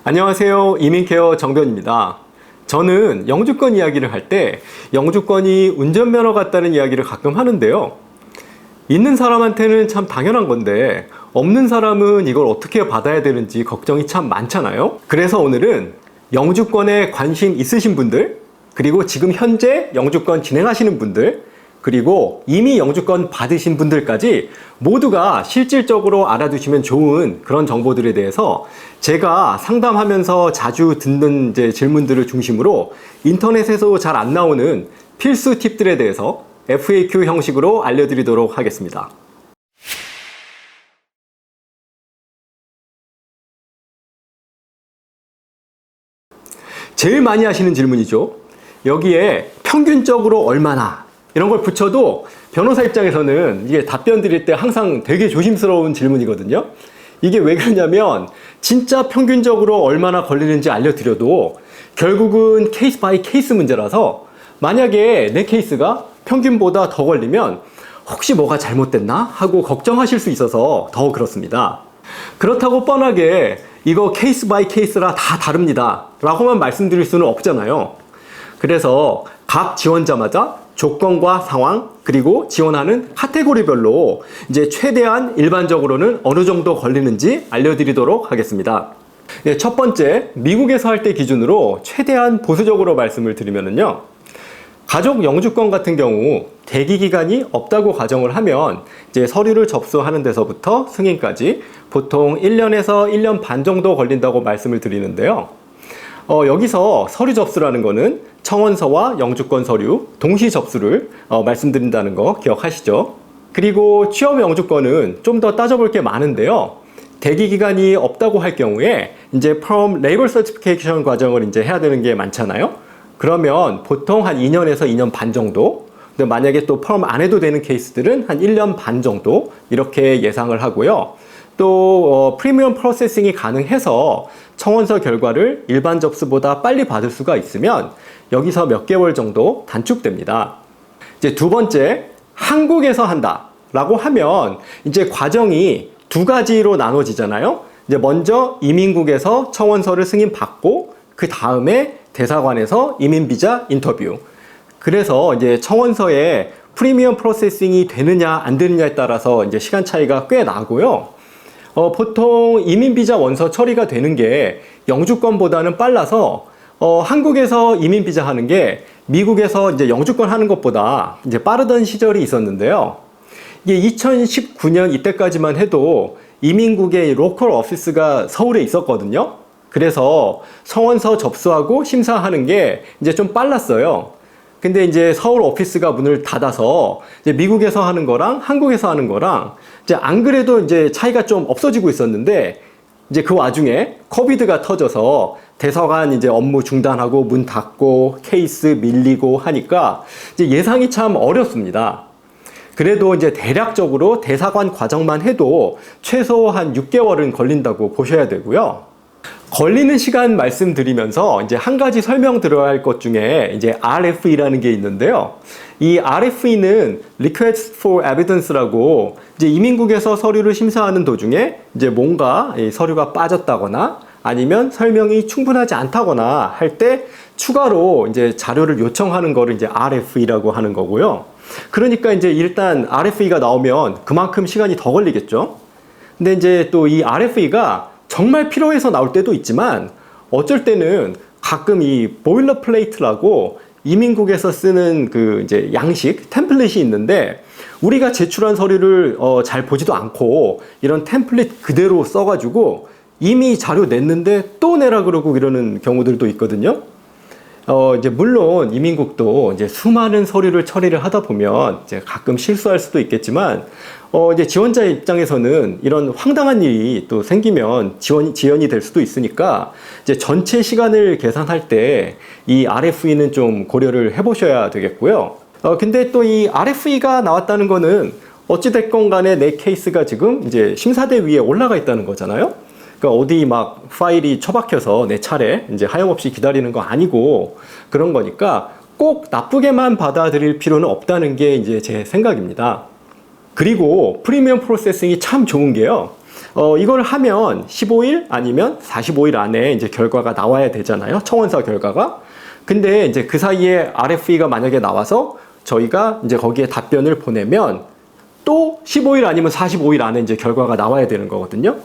안녕하세요. 이민케어 정변입니다. 저는 영주권 이야기를 할 때 영주권이 운전면허 같다는 이야기를 가끔 하는데요. 있는 사람한테는 참 당연한 건데 없는 사람은 이걸 어떻게 받아야 되는지 걱정이 참 많잖아요. 그래서 오늘은 영주권에 관심 있으신 분들, 그리고 지금 현재 영주권 진행하시는 분들, 그리고 이미 영주권 받으신 분들까지 모두가 실질적으로 알아두시면 좋은 그런 정보들에 대해서 제가 상담하면서 자주 듣는 질문들을 중심으로 인터넷에서 잘 안 나오는 필수 팁들에 대해서 FAQ 형식으로 알려드리도록 하겠습니다. 제일 많이 하시는 질문이죠. 여기에 평균적으로 얼마나 이런 걸 붙여도 변호사 입장에서는 이게 답변 드릴 때 항상 되게 조심스러운 질문이거든요. 이게 왜 그러냐면 진짜 평균적으로 얼마나 걸리는지 알려드려도 결국은 케이스 바이 케이스 문제라서 만약에 내 케이스가 평균보다 더 걸리면 혹시 뭐가 잘못됐나 하고 걱정하실 수 있어서 더 그렇습니다. 그렇다고 뻔하게 이거 케이스 바이 케이스라 다 다릅니다 라고만 말씀드릴 수는 없잖아요. 그래서 각 지원자마다 조건과 상황, 그리고 지원하는 카테고리별로 이제 최대한 일반적으로는 어느 정도 걸리는지 알려드리도록 하겠습니다. 첫 번째, 미국에서 할 때 기준으로 최대한 보수적으로 말씀을 드리면요. 가족 영주권 같은 경우 대기 기간이 없다고 가정을 하면 이제 서류를 접수하는 데서부터 승인까지 보통 1년에서 1년 반 정도 걸린다고 말씀을 드리는데요. 여기서 서류 접수라는 거는 청원서와 영주권 서류 동시 접수를 말씀드린다는 거 기억하시죠? 그리고 취업 영주권은 좀 더 따져볼 게 많은데요. 대기 기간이 없다고 할 경우에 이제 Perm Labor Certification 과정을 이제 해야 되는 게 많잖아요. 그러면 보통 한 2년에서 2년 반 정도. 근데 만약에 또 Perm 안 해도 되는 케이스들은 한 1년 반 정도 이렇게 예상을 하고요. 또 프리미엄 프로세싱이 가능해서 청원서 결과를 일반 접수보다 빨리 받을 수가 있으면 여기서 몇 개월 정도 단축됩니다. 이제 두 번째, 한국에서 한다 라고 하면 이제 과정이 두 가지로 나눠지잖아요. 이제 먼저 이민국에서 청원서를 승인받고 그 다음에 대사관에서 이민비자 인터뷰. 그래서 이제 청원서에 프리미엄 프로세싱이 되느냐 안 되느냐에 따라서 이제 시간 차이가 꽤 나고요. 보통 이민비자 원서 처리가 되는 게 영주권보다는 빨라서 한국에서 이민비자 하는 게 미국에서 이제 영주권 하는 것보다 이제 빠르던 시절이 있었는데요. 이게 2019년 이때까지만 해도 이민국의 로컬 오피스가 서울에 있었거든요. 그래서 청원서 접수하고 심사하는 게 이제 좀 빨랐어요. 근데 이제 서울 오피스가 문을 닫아서 이제 미국에서 하는 거랑 한국에서 하는 거랑 이제 안 그래도 이제 차이가 좀 없어지고 있었는데 이제 그 와중에 코비드가 터져서 대사관 이제 업무 중단하고 문 닫고 케이스 밀리고 하니까 이제 예상이 참 어렵습니다. 그래도 이제 대략적으로 대사관 과정만 해도 최소 한 6개월은 걸린다고 보셔야 되고요. 걸리는 시간 말씀드리면서 이제 한 가지 설명 들어야 할 것 중에 이제 RFE라는 게 있는데요. 이 RFE는 Request for Evidence라고 이제 이민국에서 서류를 심사하는 도중에 이제 뭔가 이 서류가 빠졌다거나 아니면 설명이 충분하지 않다거나 할 때 추가로 이제 자료를 요청하는 거를 이제 RFE라고 하는 거고요. 그러니까 이제 일단 RFE가 나오면 그만큼 시간이 더 걸리겠죠. 근데 이제 또 이 RFE가 정말 필요해서 나올 때도 있지만 어쩔 때는 가끔 이 보일러 플레이트라고 이민국에서 쓰는 그 이제 양식 템플릿이 있는데 우리가 제출한 서류를 잘 보지도 않고 이런 템플릿 그대로 써가지고 이미 자료 냈는데 또 내라 그러고 이러는 경우들도 있거든요. 이제 물론 이민국도 이제 수많은 서류를 처리를 하다 보면 이제 가끔 실수할 수도 있겠지만 이제 지원자 입장에서는 이런 황당한 일이 또 생기면 지연이 될 수도 있으니까 이제 전체 시간을 계산할 때 이 RFE는 좀 고려를 해보셔야 되겠고요. 근데 또 이 RFE가 나왔다는 거는 어찌됐건 간에 내 케이스가 지금 이제 심사대 위에 올라가 있다는 거잖아요. 그러니까 어디 막 파일이 처박혀서 내 차례 이제 하염없이 기다리는 거 아니고 그런 거니까 꼭 나쁘게만 받아들일 필요는 없다는 게 이제 제 생각입니다. 그리고 프리미엄 프로세싱이 참 좋은 게요. 이걸 하면 15일 아니면 45일 안에 이제 결과가 나와야 되잖아요. 청원서 결과가. 근데 이제 그 사이에 RFE가 만약에 나와서 저희가 이제 거기에 답변을 보내면 또 15일 아니면 45일 안에 이제 결과가 나와야 되는 거거든요.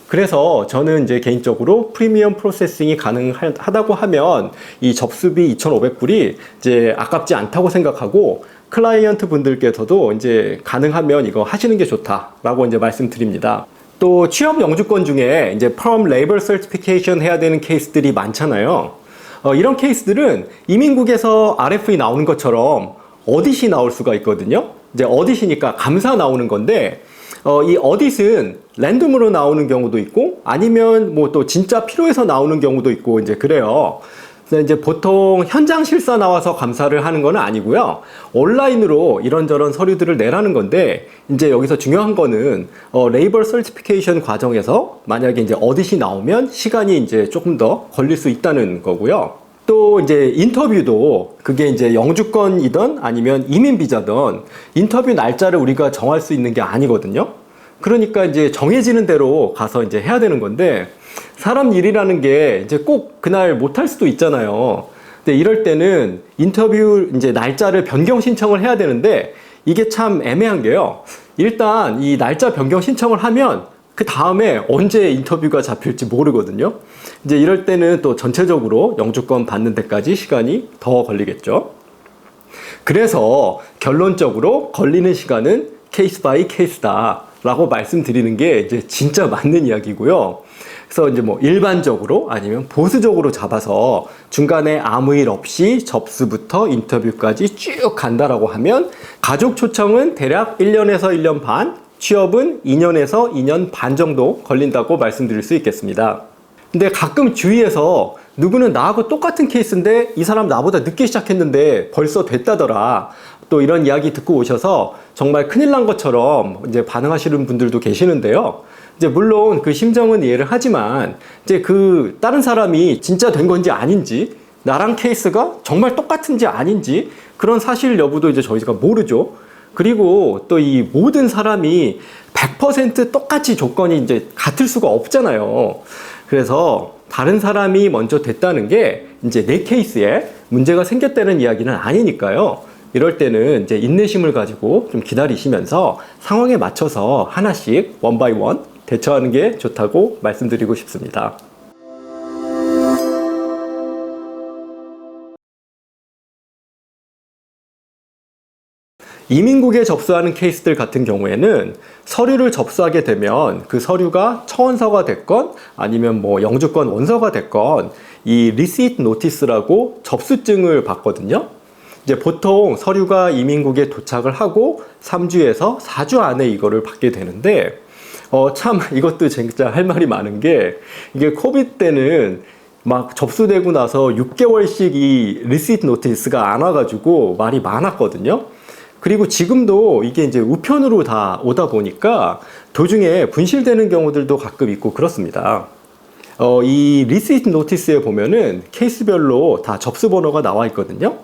그래서 저는 이제 개인적으로 프리미엄 프로세싱이 가능하다고 하면 이 접수비 2,500불이 이제 아깝지 않다고 생각하고 클라이언트 분들께서도 이제 가능하면 이거 하시는 게 좋다라고 이제 말씀드립니다. 또 취업 영주권 중에 이제 Perm Labor Certification 해야 되는 케이스들이 많잖아요. 이런 케이스들은 이민국에서 RFE 나오는 것처럼 어딧이 나올 수가 있거든요. 이제 어딧이니까 감사 나오는 건데 이 어딧은 랜덤으로 나오는 경우도 있고 아니면 뭐 또 진짜 필요해서 나오는 경우도 있고 이제 그래요. 그래서 이제 보통 현장 실사 나와서 감사를 하는 건 아니고요. 온라인으로 이런저런 서류들을 내라는 건데 이제 여기서 중요한 거는 레이버 서티피케이션 과정에서 만약에 이제 어딧이 나오면 시간이 이제 조금 더 걸릴 수 있다는 거고요. 또 이제 인터뷰도 그게 이제 영주권이든 아니면 이민 비자든 인터뷰 날짜를 우리가 정할 수 있는 게 아니거든요. 그러니까 이제 정해지는 대로 가서 이제 해야 되는 건데 사람 일이라는 게 이제 꼭 그날 못 할 수도 있잖아요. 근데 이럴 때는 인터뷰 이제 날짜를 변경 신청을 해야 되는데 이게 참 애매한 게요. 일단 이 날짜 변경 신청을 하면 그 다음에 언제 인터뷰가 잡힐지 모르거든요. 이제 이럴 때는 또 전체적으로 영주권 받는 데까지 시간이 더 걸리겠죠. 그래서 결론적으로 걸리는 시간은 케이스 바이 케이스다 라고 말씀드리는 게 이제 진짜 맞는 이야기고요. 그래서 이제 뭐 일반적으로 아니면 보수적으로 잡아서 중간에 아무 일 없이 접수부터 인터뷰까지 쭉 간다라고 하면 가족 초청은 대략 1년에서 1년 반, 취업은 2년에서 2년 반 정도 걸린다고 말씀드릴 수 있겠습니다. 근데 가끔 주위에서 누구는 나하고 똑같은 케이스인데 이 사람 나보다 늦게 시작했는데 벌써 됐다더라. 또 이런 이야기 듣고 오셔서 정말 큰일 난 것처럼 이제 반응하시는 분들도 계시는데요. 이제 물론 그 심정은 이해를 하지만 이제 그 다른 사람이 진짜 된 건지 아닌지 나랑 케이스가 정말 똑같은지 아닌지 그런 사실 여부도 이제 저희가 모르죠. 그리고 또 이 모든 사람이 100% 똑같이 조건이 이제 같을 수가 없잖아요. 그래서 다른 사람이 먼저 됐다는 게 이제 내 케이스에 문제가 생겼다는 이야기는 아니니까요. 이럴 때는 이제 인내심을 가지고 좀 기다리시면서 상황에 맞춰서 하나씩 원 바이 원 대처하는 게 좋다고 말씀드리고 싶습니다. 이민국에 접수하는 케이스들 같은 경우에는 서류를 접수하게 되면 그 서류가 청원서가 됐건 아니면 뭐 영주권 원서가 됐건 이 리시트 노티스라고 접수증을 받거든요. 이제 보통 서류가 이민국에 도착을 하고 3주에서 4주 안에 이거를 받게 되는데 참 이것도 진짜 할 말이 많은 게 이게 코비드 때는 막 접수되고 나서 6개월씩 이 리시트 노티스가 안 와가지고 말이 많았거든요. 그리고 지금도 이게 이제 우편으로 다 오다 보니까 도중에 분실되는 경우들도 가끔 있고 그렇습니다. 이 리시트 노티스에 보면은 케이스별로 다 접수 번호가 나와 있거든요.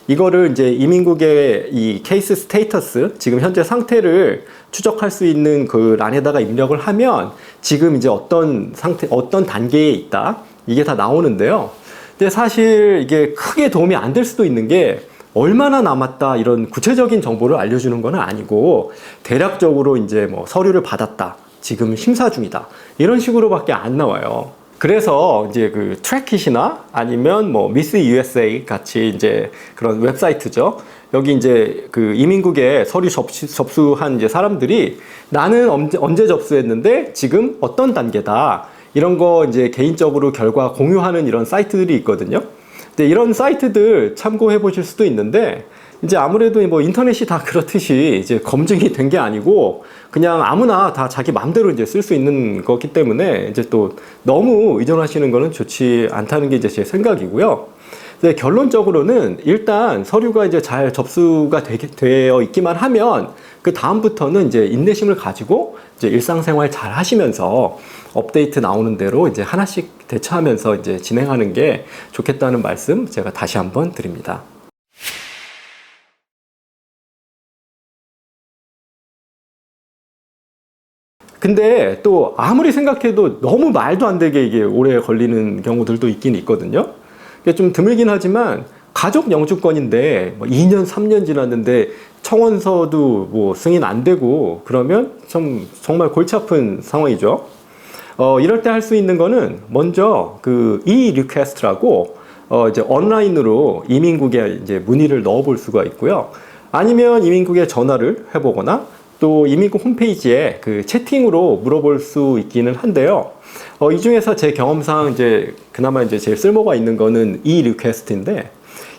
이거를 이제 이민국의 이 케이스 스테이터스, 지금 현재 상태를 추적할 수 있는 그 란에다가 입력을 하면 지금 이제 어떤 상태, 어떤 단계에 있다, 이게 다 나오는데요. 근데 사실 이게 크게 도움이 안 될 수도 있는 게 얼마나 남았다 이런 구체적인 정보를 알려주는 건 아니고 대략적으로 이제 뭐 서류를 받았다, 지금 심사 중이다 이런 식으로밖에 안 나와요. 그래서 이제 그 트랙킷이나 아니면 뭐 미스 USA 같이 이제 그런 웹사이트죠. 여기 이제 그 이민국에 서류 접수한 이제 사람들이 나는 언제 접수했는데 지금 어떤 단계다 이런 거 이제 개인적으로 결과 공유하는 이런 사이트들이 있거든요. 근데 이런 사이트들 참고해 보실 수도 있는데 이제 아무래도 뭐 인터넷이 다 그렇듯이 이제 검증이 된 게 아니고 그냥 아무나 다 자기 마음대로 이제 쓸 수 있는 거기 때문에 이제 또 너무 의존하시는 거는 좋지 않다는 게 이제 제 생각이고요. 근데 결론적으로는 일단 서류가 이제 잘 접수가 되어 있기만 하면 그 다음부터는 이제 인내심을 가지고 이제 일상생활 잘 하시면서 업데이트 나오는 대로 이제 하나씩 대처하면서 이제 진행하는 게 좋겠다는 말씀 제가 다시 한번 드립니다. 근데 또 아무리 생각해도 너무 말도 안 되게 이게 오래 걸리는 경우들도 있긴 있거든요. 이게 좀 드물긴 하지만 가족 영주권인데 뭐 2년, 3년 지났는데 청원서도 뭐 승인 안 되고 그러면 좀 정말 골치 아픈 상황이죠. 이럴 때 할 수 있는 거는 먼저 그 e-request라고 이제 온라인으로 이민국에 이제 문의를 넣어 볼 수가 있고요. 아니면 이민국에 전화를 해보거나 또 이민국 홈페이지에 그 채팅으로 물어볼 수 있기는 한데요. 이 중에서 제 경험상 이제 그나마 이제 제일 쓸모가 있는 거는 e-request인데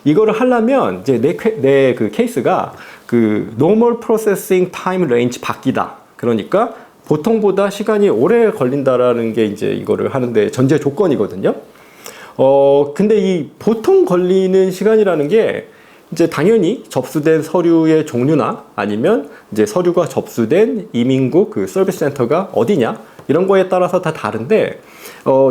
이거를 하려면 이제 내 그 케이스가 그 normal processing time range 밖이다. 그러니까 보통보다 시간이 오래 걸린다라는 게 이제 이거를 하는데 전제 조건이거든요. 근데 이 보통 걸리는 시간이라는 게 이제 당연히 접수된 서류의 종류나 아니면 이제 서류가 접수된 이민국 그 서비스 센터가 어디냐 이런 거에 따라서 다 다른데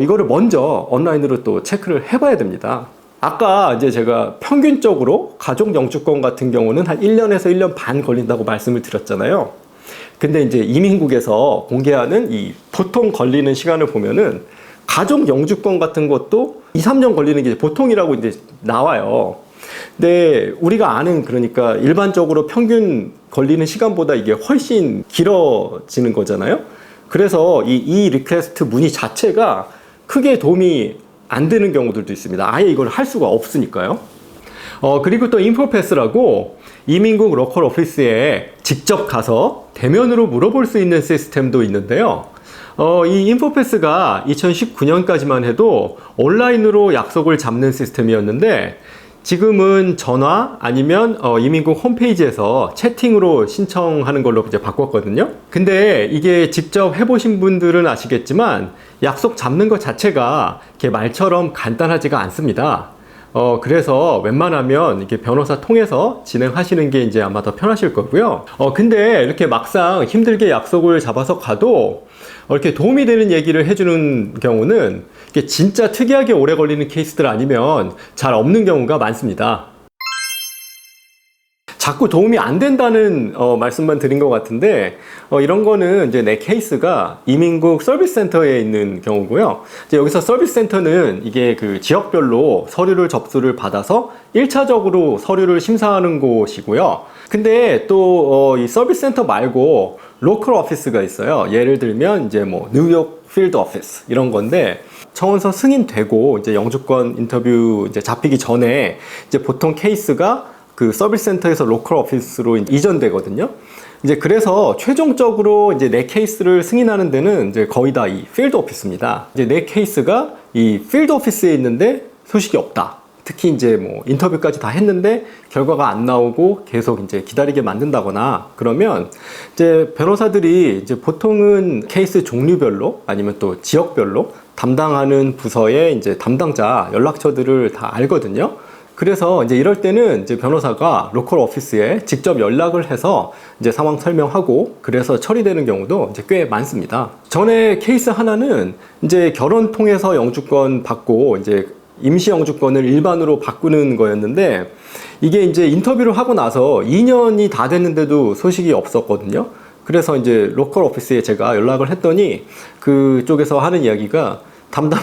이거를 먼저 온라인으로 또 체크를 해봐야 됩니다. 아까 이제 제가 평균적으로 가족 영주권 같은 경우는 한 1년에서 1년 반 걸린다고 말씀을 드렸잖아요. 근데 이제 이민국에서 공개하는 이 보통 걸리는 시간을 보면은 가족 영주권 같은 것도 2, 3년 걸리는 게 보통이라고 이제 나와요. 근데 우리가 아는 그러니까 일반적으로 평균 걸리는 시간보다 이게 훨씬 길어지는 거잖아요. 그래서 이 리퀘스트 문의 자체가 크게 도움이 안 되는 경우들도 있습니다. 아예 이걸 할 수가 없으니까요. 그리고 또 인포패스라고 이민국 로컬 오피스에 직접 가서 대면으로 물어볼 수 있는 시스템도 있는데요. 이 인포패스가 2019년까지만 해도 온라인으로 약속을 잡는 시스템이었는데 지금은 전화 아니면 이민국 홈페이지에서 채팅으로 신청하는 걸로 이제 바꿨거든요. 근데 이게 직접 해보신 분들은 아시겠지만 약속 잡는 것 자체가 이렇게 말처럼 간단하지가 않습니다. 그래서 웬만하면 이렇게 변호사 통해서 진행하시는 게 이제 아마 더 편하실 거고요. 근데 이렇게 막상 힘들게 약속을 잡아서 가도 이렇게 도움이 되는 얘기를 해주는 경우는 이게 진짜 특이하게 오래 걸리는 케이스들 아니면 잘 없는 경우가 많습니다. 자꾸 도움이 안 된다는 말씀만 드린 것 같은데 이런 거는 이제 내 케이스가 이민국 서비스 센터에 있는 경우고요. 이제 여기서 서비스 센터는 이게 그 지역별로 서류를 접수를 받아서 1차적으로 서류를 심사하는 곳이고요. 근데 또 이 서비스 센터 말고 로컬 오피스가 있어요. 예를 들면 이제 뭐 뉴욕 필드 오피스 이런 건데 청원서 승인되고 이제 영주권 인터뷰 이제 잡히기 전에 이제 보통 케이스가 그 서비스 센터에서 로컬 오피스로 이전되거든요. 이제 그래서 최종적으로 이제 내 케이스를 승인하는 데는 이제 거의 다 이 필드 오피스입니다. 이제 내 케이스가 이 필드 오피스에 있는데 소식이 없다. 특히 이제 뭐 인터뷰까지 다 했는데 결과가 안 나오고 계속 이제 기다리게 만든다거나 그러면 이제 변호사들이 이제 보통은 케이스 종류별로 아니면 또 지역별로 담당하는 부서의 이제 담당자 연락처들을 다 알거든요. 그래서 이제 이럴 때는 이제 변호사가 로컬 오피스에 직접 연락을 해서 이제 상황 설명하고 그래서 처리되는 경우도 이제 꽤 많습니다. 전에 케이스 하나는 이제 결혼 통해서 영주권 받고 이제 임시 영주권을 일반으로 바꾸는 거였는데 이게 이제 인터뷰를 하고 나서 2년이 다 됐는데도 소식이 없었거든요. 그래서 이제 로컬 오피스에 제가 연락을 했더니 그쪽에서 하는 이야기가 담당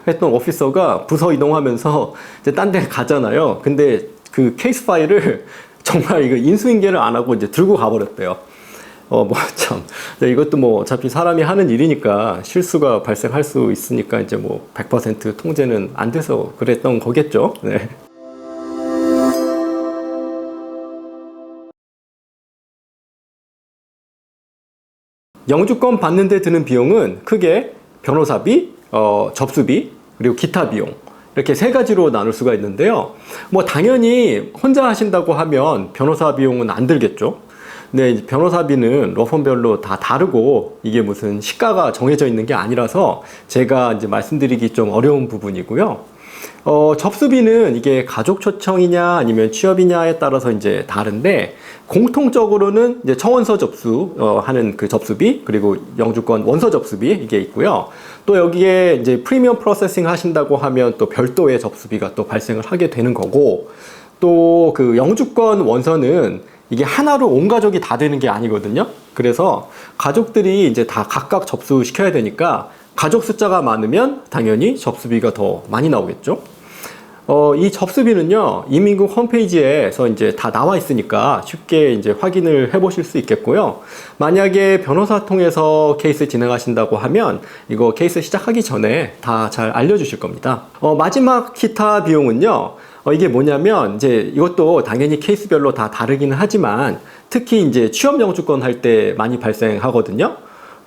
했던 오피서가 부서 이동하면서 이제 딴 데 가잖아요. 근데 그 케이스 파일을 정말 이거 인수인계를 안 하고 이제 들고 가버렸대요. 참. 이것도 뭐 어차피 사람이 하는 일이니까 실수가 발생할 수 있으니까 이제 뭐 100% 통제는 안 돼서 그랬던 거겠죠. 네. 영주권 받는 데 드는 비용은 크게 변호사비, 접수비, 그리고 기타 비용. 이렇게 세 가지로 나눌 수가 있는데요. 뭐 당연히 혼자 하신다고 하면 변호사 비용은 안 들겠죠. 근데 변호사비는 로펌별로 다 다르고 이게 무슨 시가가 정해져 있는 게 아니라서 제가 이제 말씀드리기 좀 어려운 부분이고요. 접수비는 이게 가족 초청이냐 아니면 취업이냐에 따라서 이제 다른데 공통적으로는 이제 청원서 접수 하는 그 접수비 그리고 영주권 원서 접수비 이게 있고요. 또 여기에 이제 프리미엄 프로세싱 하신다고 하면 또 별도의 접수비가 또 발생을 하게 되는 거고 또 그 영주권 원서는 이게 하나로 온 가족이 다 되는 게 아니거든요. 그래서 가족들이 이제 다 각각 접수시켜야 되니까 가족 숫자가 많으면 당연히 접수비가 더 많이 나오겠죠. 이 접수비는요, 이민국 홈페이지에서 이제 다 나와 있으니까 쉽게 이제 확인을 해 보실 수 있겠고요. 만약에 변호사 통해서 케이스 진행하신다고 하면 이거 케이스 시작하기 전에 다 잘 알려주실 겁니다. 마지막 기타 비용은요, 이게 뭐냐면 이제 이것도 당연히 케이스별로 다 다르기는 하지만 특히 이제 취업 영주권 할 때 많이 발생하거든요.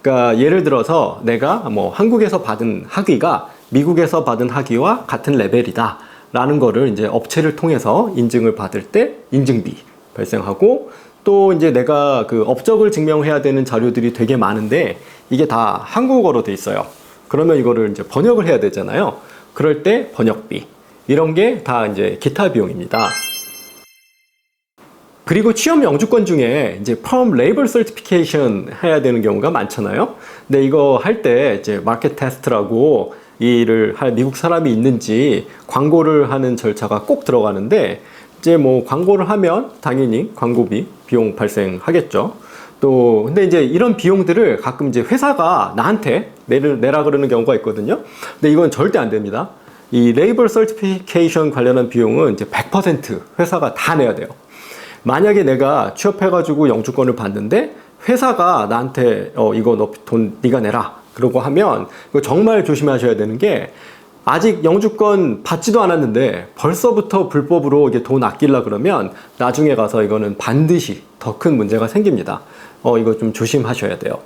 그러니까 예를 들어서 내가 뭐 한국에서 받은 학위가 미국에서 받은 학위와 같은 레벨이다 라는 거를 이제 업체를 통해서 인증을 받을 때 인증비 발생하고, 또 이제 내가 그 업적을 증명해야 되는 자료들이 되게 많은데 이게 다 한국어로 돼 있어요. 그러면 이거를 이제 번역을 해야 되잖아요. 그럴 때 번역비, 이런 게 다 이제 기타 비용입니다. 그리고 취업 영주권 중에 이제 펌 레이블 서티피케이션 해야 되는 경우가 많잖아요. 근데 이거 할 때 이제 마켓 테스트라고 일을 할 미국 사람이 있는지 광고를 하는 절차가 꼭 들어가는데, 이제 뭐 광고를 하면 당연히 광고비 비용 발생하겠죠. 또 근데 이제 이런 비용들을 가끔 이제 회사가 나한테 내라 그러는 경우가 있거든요. 근데 이건 절대 안 됩니다. 이 레이블 서티피케이션 관련한 비용은 이제 100% 회사가 다 내야 돼요. 만약에 내가 취업해가지고 영주권을 받는데 회사가 나한테 이거 너 돈 네가 내라 그러고 하면 이거 정말 조심하셔야 되는 게, 아직 영주권 받지도 않았는데 벌써부터 불법으로 이게 돈 아끼려 그러면 나중에 가서 이거는 반드시 더 큰 문제가 생깁니다. 이거 좀 조심하셔야 돼요.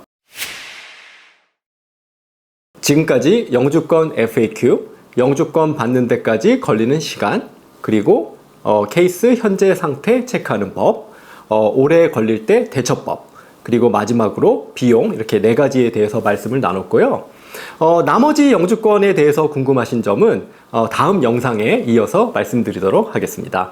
지금까지 영주권 FAQ, 영주권 받는 데까지 걸리는 시간, 그리고 케이스 현재 상태 체크하는 법, 오래 걸릴 때 대처법, 그리고 마지막으로 비용, 이렇게 4가지에 대해서 말씀을 나눴고요. 나머지 영주권에 대해서 궁금하신 점은 다음 영상에 이어서 말씀드리도록 하겠습니다.